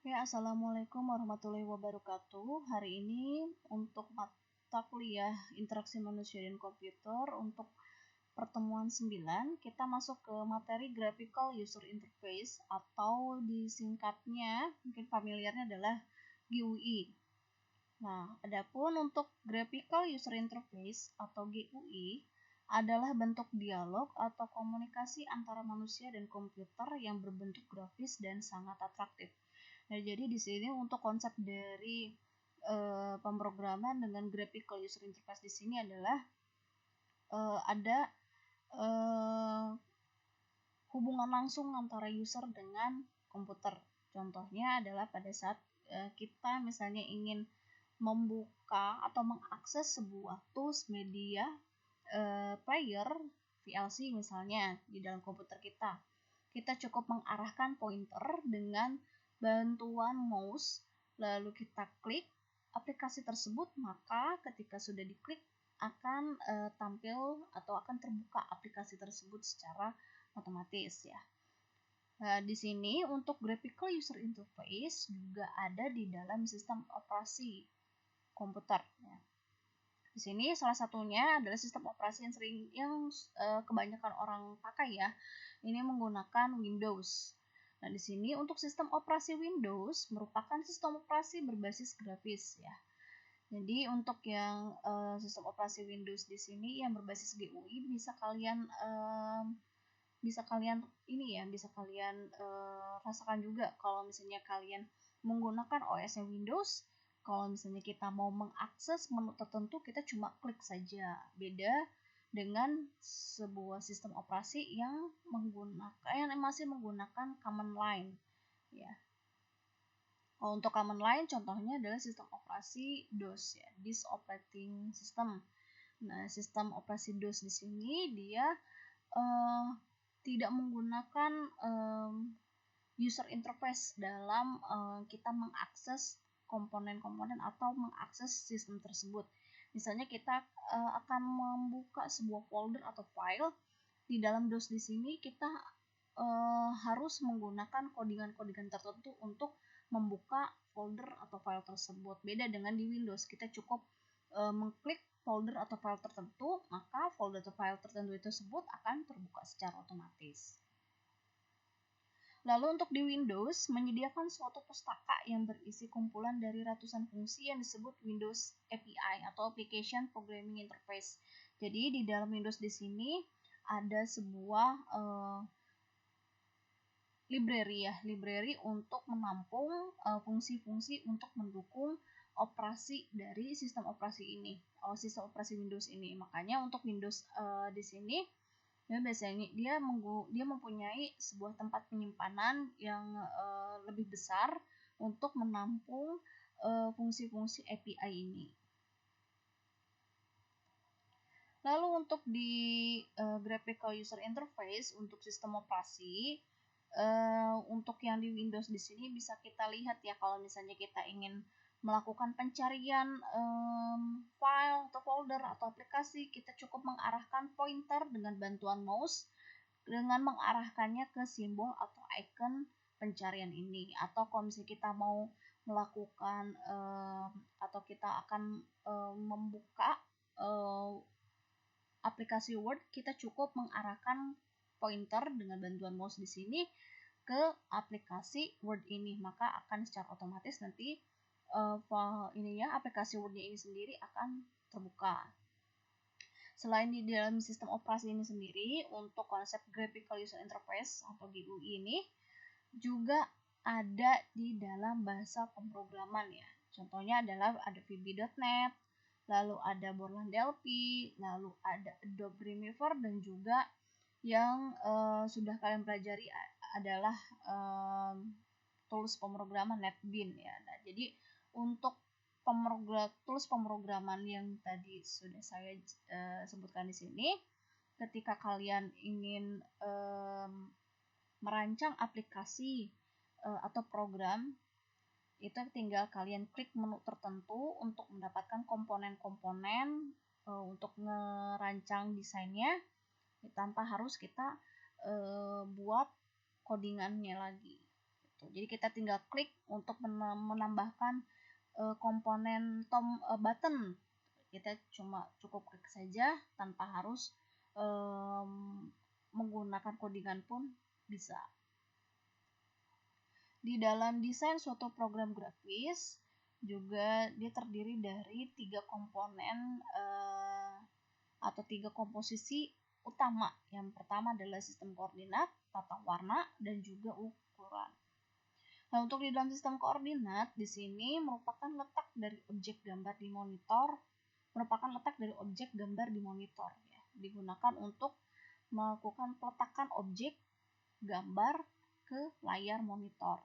Ya, Assalamualaikum warahmatullahi wabarakatuh. Hari ini untuk mata kuliah Interaksi Manusia dan Komputer untuk pertemuan 9, kita masuk ke materi Graphical User Interface atau disingkatnya, mungkin familiarnya adalah GUI. Nah, adapun untuk Graphical User Interface atau GUI adalah bentuk dialog atau komunikasi antara manusia dan komputer yang berbentuk grafis dan sangat atraktif. Nah, jadi di sini untuk konsep dari pemrograman dengan graphical user interface di sini adalah ada hubungan langsung antara user dengan komputer. Contohnya adalah pada saat kita misalnya ingin membuka atau mengakses sebuah tools media player VLC misalnya di dalam komputer kita. Kita cukup mengarahkan pointer dengan bantuan mouse, lalu kita klik aplikasi tersebut, maka ketika sudah diklik akan tampil atau akan terbuka aplikasi tersebut secara otomatis ya. Nah, di sini untuk graphical user interface juga ada di dalam sistem operasi komputer ya. Di sini salah satunya adalah sistem operasi yang kebanyakan orang pakai ya. Ini menggunakan Windows. Nah, di sini untuk sistem operasi Windows merupakan sistem operasi berbasis grafis ya. Jadi untuk yang sistem operasi Windows di sini yang berbasis GUI bisa kalian rasakan juga kalau misalnya kalian menggunakan OS-nya Windows. Kalau misalnya kita mau mengakses menu tertentu, kita cuma klik saja. Beda dengan sebuah sistem operasi yang masih menggunakan command line ya. Untuk command line contohnya adalah sistem operasi DOS ya, Disk Operating System. Nah, sistem operasi DOS di sini dia tidak menggunakan user interface dalam kita mengakses komponen-komponen atau mengakses sistem tersebut. Misalnya kita akan membuka sebuah folder atau file di dalam DOS di sini, kita harus menggunakan kodingan-kodingan tertentu untuk membuka folder atau file tersebut. Beda dengan di Windows, kita cukup mengklik folder atau file tertentu, maka folder atau file tertentu tersebut akan terbuka secara otomatis. Lalu untuk di Windows, menyediakan suatu pustaka yang berisi kumpulan dari ratusan fungsi yang disebut Windows API atau Application Programming Interface. Jadi di dalam Windows di sini ada sebuah library untuk menampung fungsi-fungsi untuk mendukung operasi dari sistem operasi ini, sistem operasi Windows ini. Makanya untuk Windows di sini biasanya dia mempunyai sebuah tempat penyimpanan yang lebih besar untuk menampung fungsi-fungsi API ini. Lalu untuk di graphical user interface untuk sistem operasi, untuk yang di Windows di sini bisa kita lihat ya, kalau misalnya kita ingin melakukan pencarian file atau folder atau aplikasi, kita cukup mengarahkan pointer dengan bantuan mouse dengan mengarahkannya ke simbol atau icon pencarian ini. Atau kalau misalnya kita mau melakukan atau kita akan membuka aplikasi Word, kita cukup mengarahkan pointer dengan bantuan mouse di sini ke aplikasi Word ini, maka akan secara otomatis nanti aplikasi Word-nya ini sendiri akan terbuka. Selain di dalam sistem operasi ini sendiri, untuk konsep Graphical User Interface atau GUI ini juga ada di dalam bahasa pemrograman ya. Contohnya adalah ada VB.NET, lalu ada Borland DLP, lalu ada Adobe Remover, dan juga yang sudah kalian pelajari adalah tools pemrograman NetBeans ya. Nah, jadi untuk tools pemrograman yang tadi sudah saya sebutkan di sini, ketika kalian ingin merancang aplikasi atau program, itu tinggal kalian klik menu tertentu untuk mendapatkan komponen-komponen untuk merancang desainnya tanpa harus kita buat codingannya lagi. Tuh, jadi kita tinggal klik untuk menambahkan komponen button. Kita cuma cukup klik saja tanpa harus menggunakan codingan pun bisa. Di dalam desain suatu program grafis juga dia terdiri dari 3 komponen atau 3 komposisi utama. Yang pertama adalah sistem koordinat, tata warna, dan juga ukuran. Nah, untuk di dalam sistem koordinat di sini merupakan letak dari objek gambar di monitor, ya, digunakan untuk melakukan peletakan objek gambar ke layar monitor.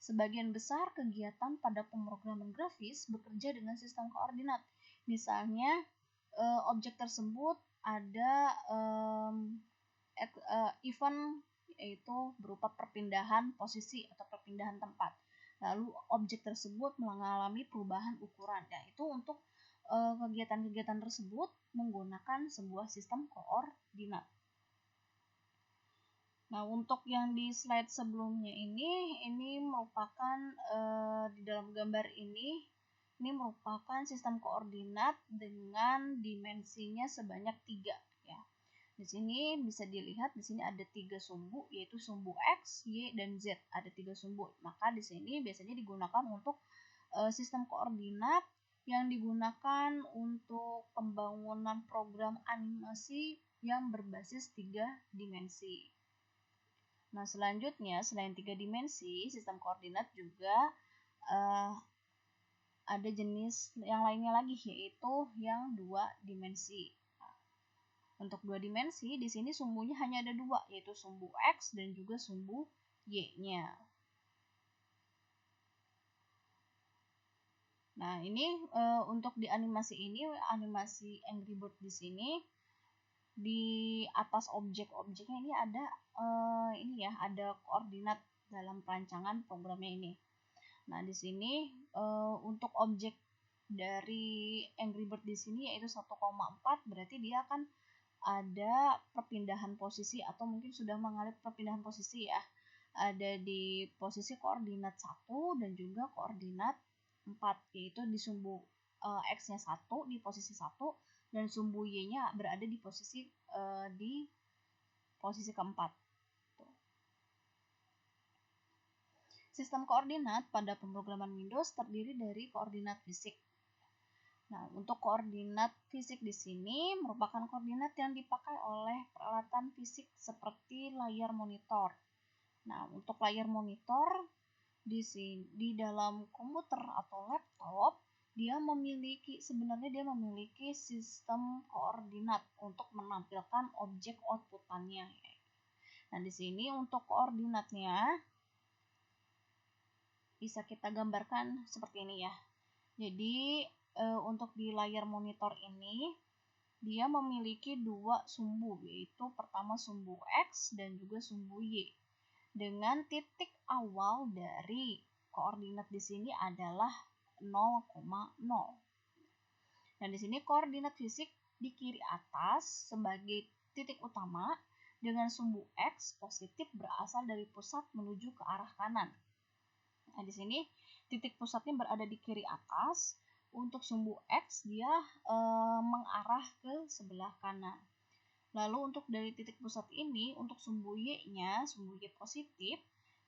Sebagian besar kegiatan pada pemrograman grafis bekerja dengan sistem koordinat. Misalnya objek tersebut ada event, yaitu berupa perpindahan posisi atau perpindahan tempat. Lalu objek tersebut mengalami perubahan ukuran. Nah, itu untuk kegiatan-kegiatan tersebut menggunakan sebuah sistem koordinat. Nah, untuk yang di slide sebelumnya ini merupakan di dalam gambar ini merupakan sistem koordinat dengan dimensinya sebanyak 3, ya. Di sini bisa dilihat di sini ada 3 sumbu, yaitu sumbu X, Y, dan Z. Ada 3 sumbu. Maka di sini biasanya digunakan untuk sistem koordinat yang digunakan untuk pembangunan program animasi yang berbasis 3 dimensi. Nah, selanjutnya selain 3 dimensi, sistem koordinat juga ada jenis yang lainnya lagi, yaitu yang 2 dimensi. Untuk 2 dimensi, di sini sumbunya hanya ada 2, yaitu sumbu X dan juga sumbu Y-nya. Nah, ini untuk di animasi ini, animasi Angry Bird di sini, di atas objek-objeknya ini ada ada koordinat dalam perancangan programnya ini. Nah, di sini untuk objek dari Angry Bird di sini yaitu 1,4, berarti dia akan ada perpindahan posisi atau mungkin sudah mengalami perpindahan posisi, ya. Ada di posisi koordinat 1 dan juga koordinat 4, yaitu di sumbu X-nya 1 di posisi 1 dan sumbu Y-nya berada di posisi keempat. Sistem koordinat pada pemrograman Windows terdiri dari koordinat fisik. Nah, untuk koordinat fisik di sini merupakan koordinat yang dipakai oleh peralatan fisik seperti layar monitor. Nah, untuk layar monitor di dalam komputer atau laptop sebenarnya dia memiliki sistem koordinat untuk menampilkan objek outputannya. Nah, di sini untuk koordinatnya bisa kita gambarkan seperti ini, ya. Jadi untuk di layar monitor ini dia memiliki 2 sumbu, yaitu pertama sumbu X dan juga sumbu Y. Dengan titik awal dari koordinat di sini adalah 0,0. Nah, di sini koordinat fisik di kiri atas sebagai titik utama dengan sumbu X positif berasal dari pusat menuju ke arah kanan. Nah, di sini titik pusatnya berada di kiri atas. Untuk sumbu X dia mengarah ke sebelah kanan. Lalu untuk dari titik pusat ini, untuk sumbu Y-nya, sumbu Y positif,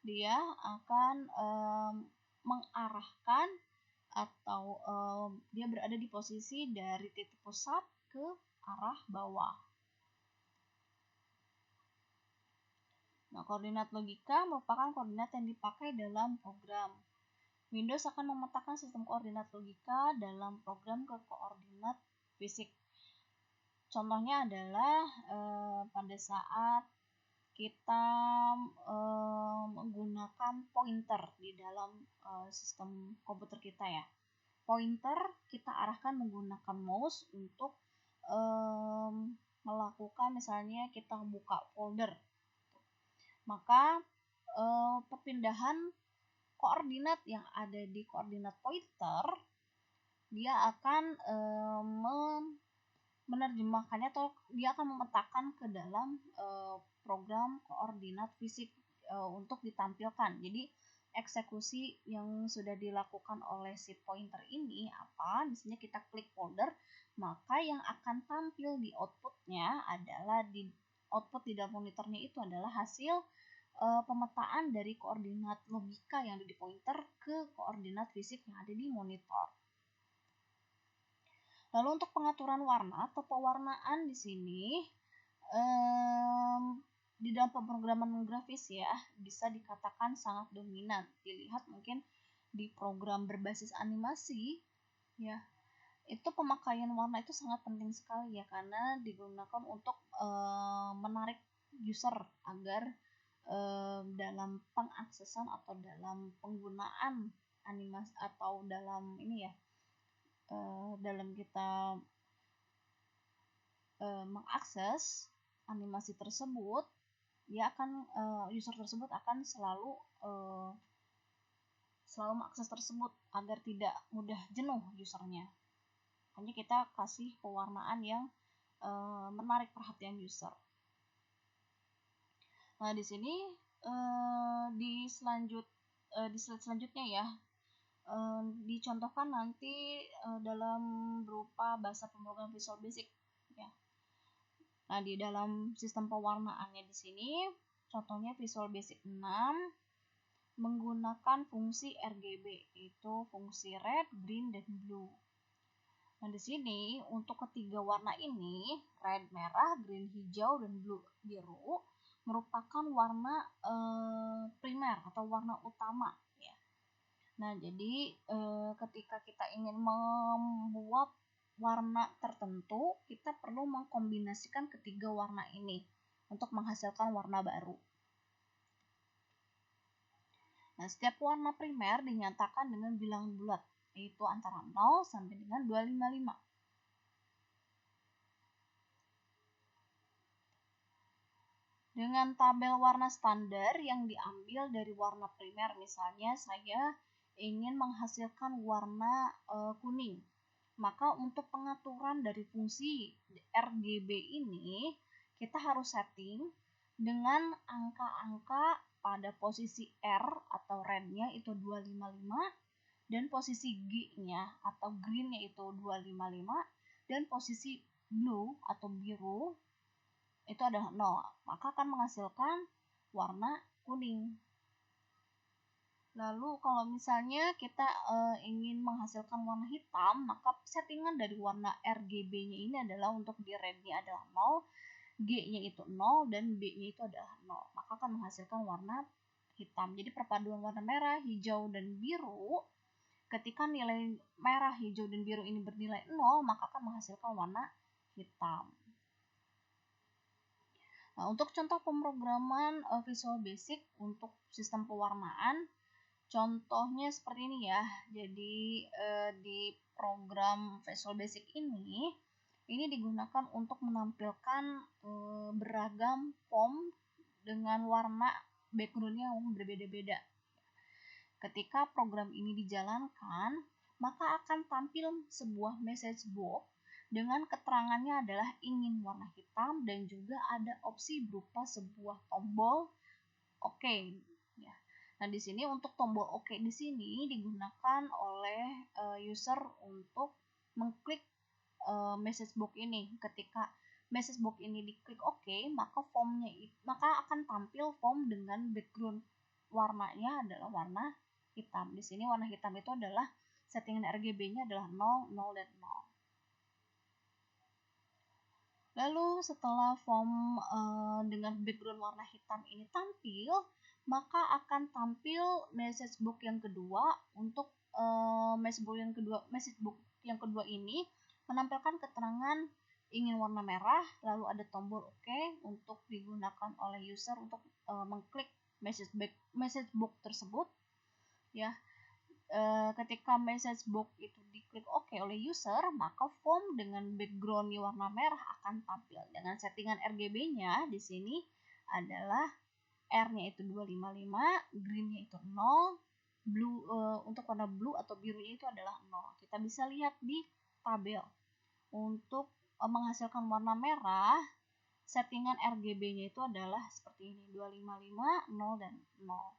dia akan mengarahkan atau dia berada di posisi dari titik pusat ke arah bawah. Nah, koordinat logika merupakan koordinat yang dipakai dalam program. Windows akan memetakan sistem koordinat logika dalam program ke koordinat fisik. Contohnya adalah pada saat kita menggunakan pointer di dalam sistem komputer kita, ya. Pointer kita arahkan menggunakan mouse untuk melakukan, misalnya kita buka folder. Maka perpindahan koordinat yang ada di koordinat pointer dia akan menerjemahkannya atau dia akan memetakan ke dalam program koordinat fisik untuk ditampilkan. Jadi eksekusi yang sudah dilakukan oleh si pointer ini apa, misalnya kita klik folder, maka yang akan tampil di outputnya adalah output di dalam monitornya itu adalah hasil pemetaan dari koordinat logika yang ada di pointer ke koordinat fisik yang ada di monitor. Lalu untuk pengaturan warna atau pewarnaan di sini di dalam pemrograman grafis ya bisa dikatakan sangat dominan. Dilihat mungkin di program berbasis animasi ya, itu pemakaian warna itu sangat penting sekali ya, karena digunakan untuk menarik user agar dalam pengaksesan atau dalam penggunaan animasi atau dalam ini ya, dalam kita mengakses animasi tersebut, dia akan user tersebut akan selalu mengakses tersebut agar tidak mudah jenuh usernya. Hanya kita kasih pewarnaan yang menarik perhatian user. Nah, di sini di slide selanjutnya ya, dicontohkan nanti dalam berupa bahasa pemrograman Visual Basic ya. Nah, di dalam sistem pewarnaannya di sini contohnya Visual Basic 6 menggunakan fungsi RGB, yaitu fungsi red, green, dan blue. Nah, di sini untuk ketiga warna ini, red merah, green hijau, dan blue biru, merupakan warna primer atau warna utama ya. Nah, jadi ketika kita ingin membuat warna tertentu, kita perlu mengkombinasikan ketiga warna ini untuk menghasilkan warna baru. Nah, setiap warna primer dinyatakan dengan bilangan bulat, yaitu antara 0 sampai dengan 255. Dengan tabel warna standar yang diambil dari warna primer, misalnya saya ingin menghasilkan warna kuning, maka untuk pengaturan dari fungsi RGB ini kita harus setting dengan angka-angka pada posisi R atau rednya itu 255, dan posisi G-nya atau green-nya itu 255, dan posisi blue atau biru itu adalah 0, maka akan menghasilkan warna kuning. Lalu kalau misalnya kita ingin menghasilkan warna hitam, maka settingan dari warna RGB-nya ini adalah untuk di red-nya adalah 0, G-nya itu 0, dan B-nya itu adalah 0, maka akan menghasilkan warna hitam. Jadi perpaduan warna merah, hijau, dan biru, ketika nilai merah, hijau, dan biru ini bernilai 0, maka akan menghasilkan warna hitam. Nah, untuk contoh pemrograman Visual Basic untuk sistem pewarnaan, contohnya seperti ini ya. Jadi di program Visual Basic ini digunakan untuk menampilkan beragam font dengan warna background-nya yang berbeda-beda. Ketika program ini dijalankan, maka akan tampil sebuah message box dengan keterangannya adalah ingin warna hitam, dan juga ada opsi berupa sebuah tombol OK ya. Nah, di sini untuk tombol OK di sini digunakan oleh user untuk mengklik message box ini. Ketika message box ini diklik OK, maka akan tampil form dengan background warnanya adalah warna hitam. Di sini warna hitam itu adalah settingan RGB-nya adalah 0, 0, dan 0. Lalu setelah form dengan background warna hitam ini tampil, maka akan tampil message box yang kedua. Untuk message box yang kedua ini menampilkan keterangan ingin warna merah, lalu ada tombol OK untuk digunakan oleh user untuk mengklik message box tersebut ya. Ketika message box itu diklik OK oleh user, maka form dengan background warna merah akan tampil. Dengan settingan RGB-nya di sini adalah R-nya itu 255, green-nya itu 0, blue untuk warna blue atau birunya itu adalah 0. Kita bisa lihat di tabel. Untuk menghasilkan warna merah, settingan RGB-nya itu adalah seperti ini, 255, 0, dan 0.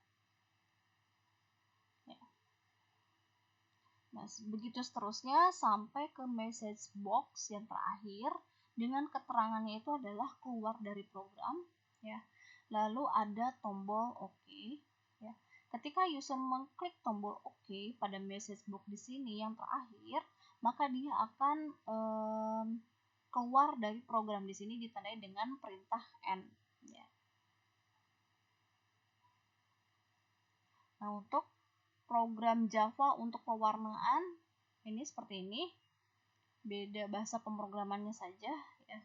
Nah, begitu seterusnya sampai ke message box yang terakhir dengan keterangannya itu adalah keluar dari program, ya. Lalu ada tombol OK, ya. Ketika user mengklik tombol OK pada message box di sini yang terakhir, maka dia akan keluar dari program. Di sini ditandai dengan perintah N, ya. Nah, untuk program Java untuk pewarnaan ini seperti ini, beda bahasa pemrogramannya saja, ya.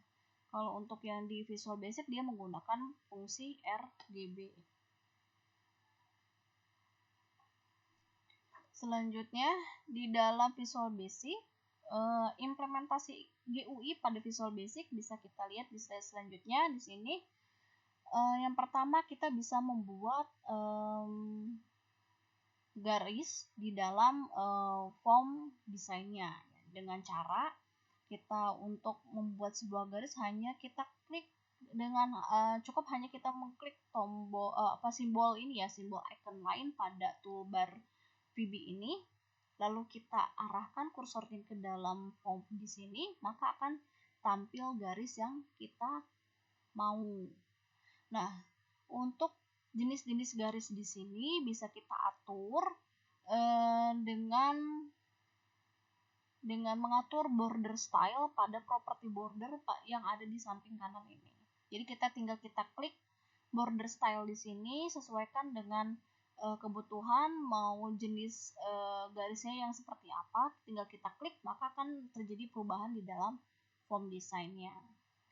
Kalau untuk yang di Visual Basic dia menggunakan fungsi RGB. Selanjutnya di dalam Visual Basic, implementasi GUI pada Visual Basic bisa kita lihat di slide selanjutnya. Di sini yang pertama kita bisa membuat garis di dalam form desainnya dengan cara kita untuk membuat sebuah garis hanya kita klik dengan cukup hanya kita mengklik tombol simbol ini ya, simbol icon line pada toolbar VB ini, lalu kita arahkan kursornya ke dalam form di sini, maka akan tampil garis yang kita mau. Nah, untuk jenis-jenis garis di sini bisa kita atur dengan mengatur border style pada properti border yang ada di samping kanan ini. Jadi kita tinggal klik border style di sini, sesuaikan dengan kebutuhan mau jenis garisnya yang seperti apa, tinggal kita klik maka akan terjadi perubahan di dalam form desainnya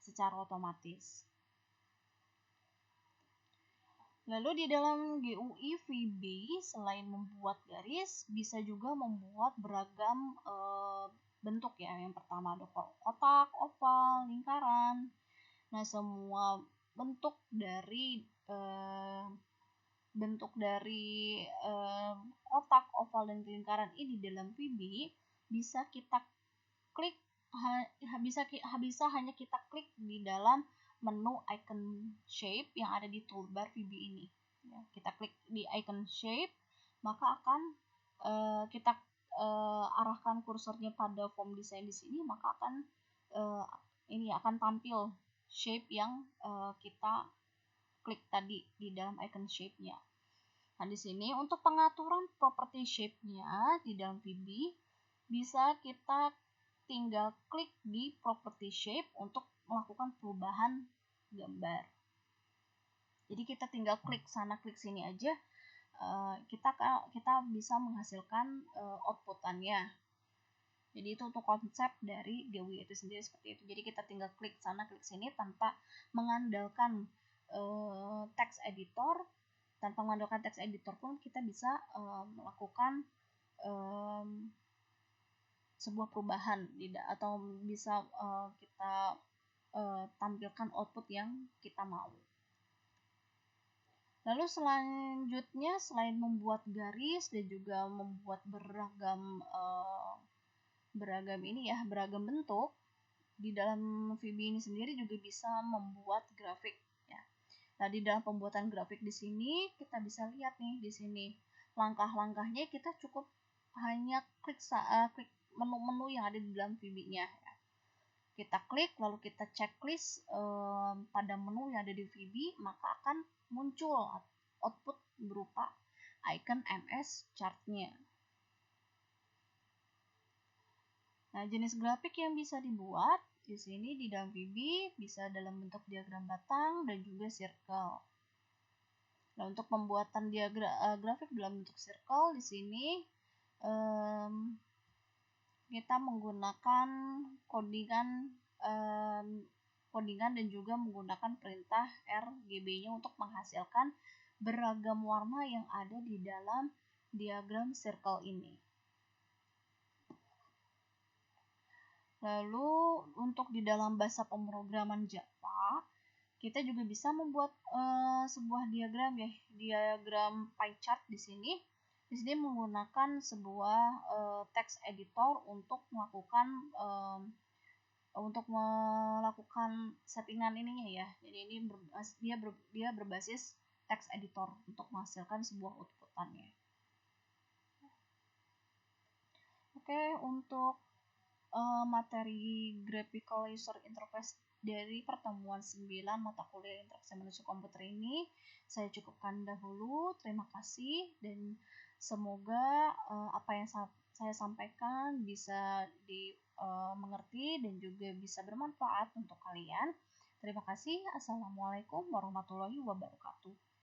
secara otomatis. Lalu di dalam GUI VB selain membuat garis, bisa juga membuat beragam bentuk ya. Yang pertama ada kotak, oval, lingkaran. Nah, semua bentuk dari kotak, oval, dan lingkaran ini di dalam VB bisa kita klik, bisa hanya kita klik di dalam menu icon shape yang ada di toolbar VB ini. Ya, kita klik di icon shape, maka akan kita arahkan kursornya pada form design di sini, maka akan ini akan tampil shape yang kita klik tadi di dalam icon shape-nya. Nah, di sini untuk pengaturan property shape-nya di dalam VB bisa kita tinggal klik di property shape untuk melakukan perubahan gambar. Jadi kita tinggal klik sana klik sini aja, kita bisa menghasilkan outputannya. Jadi itu untuk konsep dari GUI itu sendiri seperti itu. Jadi kita tinggal klik sana klik sini tanpa mengandalkan text editor. Tanpa mengandalkan text editor pun kita bisa melakukan sebuah perubahan atau bisa kita tampilkan output yang kita mau. Lalu selanjutnya selain membuat garis dan juga membuat beragam bentuk, di dalam VB ini sendiri juga bisa membuat grafik ya. Nah, di dalam pembuatan grafik di sini kita bisa lihat nih di sini langkah-langkahnya, kita cukup hanya klik menu-menu yang ada di dalam VB-nya ya. Kita klik lalu kita checklist pada menu yang ada di VB, maka akan muncul output berupa icon MS chart-nya. Nah, jenis grafik yang bisa dibuat di sini di dalam VB bisa dalam bentuk diagram batang dan juga circle. Nah, untuk pembuatan grafik dalam bentuk circle di sini kita menggunakan codingan dan juga menggunakan perintah RGB-nya untuk menghasilkan beragam warna yang ada di dalam diagram circle ini. Lalu untuk di dalam bahasa pemrograman Java, kita juga bisa membuat sebuah diagram ya, diagram pie chart di sini. Di sini menggunakan sebuah text editor untuk melakukan settingan ininya ya. Jadi ini dia berbasis text editor untuk menghasilkan sebuah outputannya. Oke, untuk materi graphical user interface dari pertemuan 9 mata kuliah interaksi manusia komputer ini saya cukupkan dahulu. Terima kasih dan semoga apa yang saya sampaikan bisa dimengerti dan juga bisa bermanfaat untuk kalian. Terima kasih. Assalamualaikum warahmatullahi wabarakatuh.